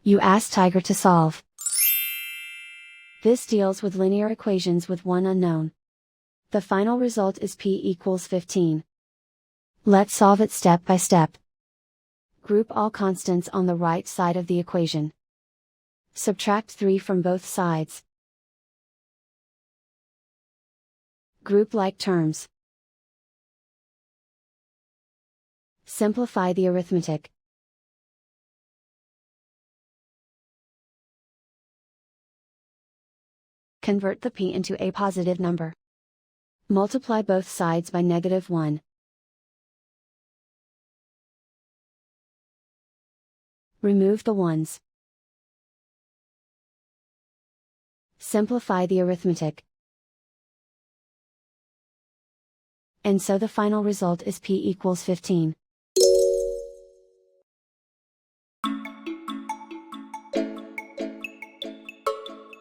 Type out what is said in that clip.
You ask Tiger to solve. This deals with linear equations with one unknown. The final result is p equals 15. Let's solve it step by step. Group all constants on the right side of the equation. Subtract 3 from both sides. Group like terms. Simplify the arithmetic. Convert the p into a positive number. Multiply both sides by -1. Remove the ones. Simplify the arithmetic. And so the final result is p equals 15.